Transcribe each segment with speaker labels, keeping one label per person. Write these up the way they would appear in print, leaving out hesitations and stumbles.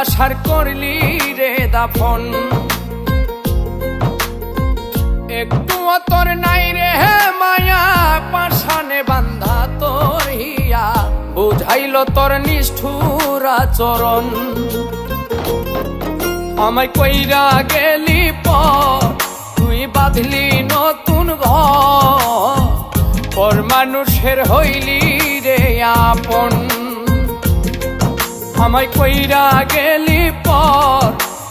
Speaker 1: ভালোবাসার করলি রে দাফন। একটু তোর নাই রে মায়া, পাশানে বান্ধা তোর হিয়া, বুঝাইল তোর নিষ্ঠুর আচরণ। আমায় কইরা গেলি পর, তুই বাঁধলি নতুন ঘর, পর মানুষের হইলি রে আপন। আমায় কইরা গেলি পর,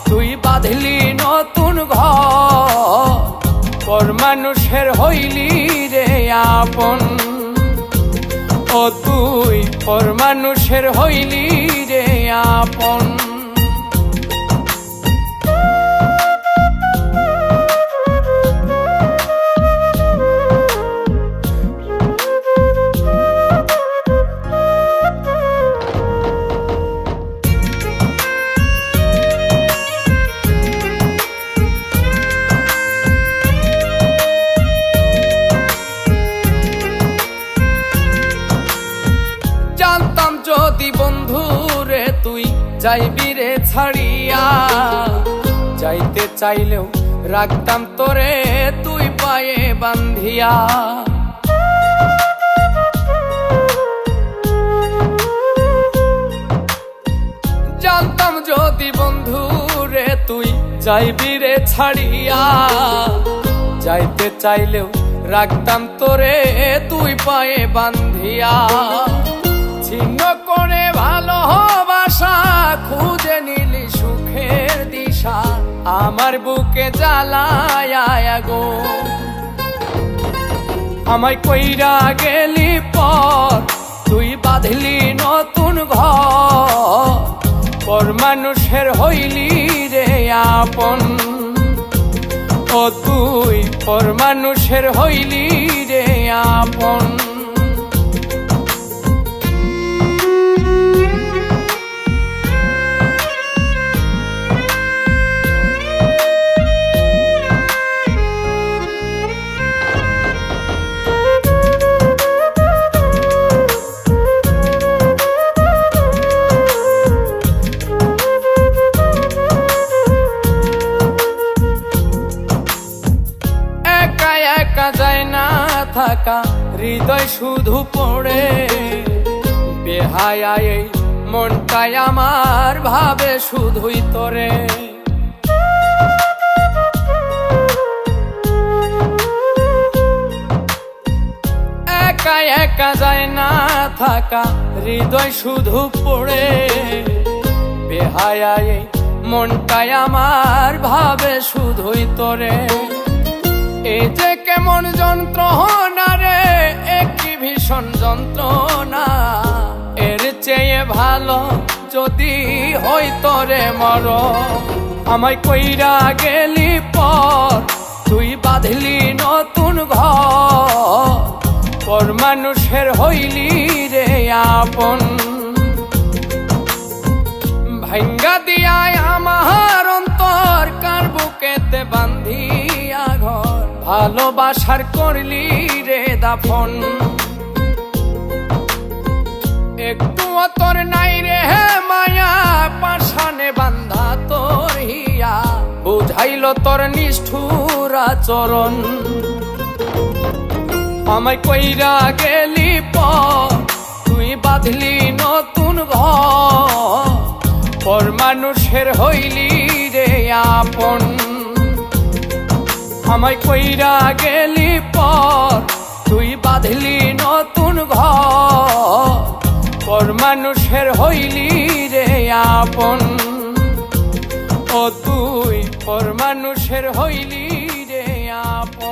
Speaker 1: তুই বাঁধলি নতুন ঘর, পর মানুষের হইলি রে আপন। ও তুই পর মানুষের হইলি রে আপন। জানতাম যদি বন্ধু রে তুই যাইবি রে ছাড়িয়া, যাইতে চাইলেও রাখতাম তোরে তুই পায়ে বান্ধিয়া। জানতাম যদি বন্ধু রে তুই যাইবি রে ছাড়িয়া, যাইতে চাইলেও রাখতাম তোরে তুই পায়ে বান্ধিয়া। ছিন্ন করে ভালোবাসা খুঁজে নিলি সুখের দিশা, আমার বুকে জ্বালায় গো। আমায় কইরা গেলি পর, তুই বাঁধলি নতুন ঘর, পর মানুষের হইলি রে আপন। ও তুই পর মানুষের হইলি রে আপন। একা যায় না থাকা, হৃদয় শুধু পড়ে, বেহায়া এই মনটাই আমার ভাবে শুধুই তোরে। একা একা যায় না থাকা, হৃদয় শুধু পড়ে, বেহায়া এই মনটাই আমার ভাবে শুধুই তোরে। এই যে কেমন যন্ত্রণা রে, একই ভীষণ যন্ত্রণা, এর চেয়ে ভালো যদি হইতো রে মর। আমায় কইরা গেলি পর, তুই বাঁধলি নতুন ঘর, পর মানুষের হইলি রে আপন। ভাঙ্গা দিয়ায় আমার অন্তর, কার বুকেতে বান্ধিয়া ঘর, ভালোবাসার করলি রে দাফন। একটু তোর নাই রে মায়া, পাশানে বান্ধা তোর হিয়া, বুঝাইল তোর নিষ্ঠুর আচরণ। আমায় কইরা গেলি পর, তুই বাঁধলি নতুন ঘর, পর মানুষের হইলি রে আপন। আমায় কইরা গেলি পর, তুই বাঁধলি নতুন ঘর, পর মানুষের হইলি রে আপন। ও তুই পর মানুষের হইলি রে আপন।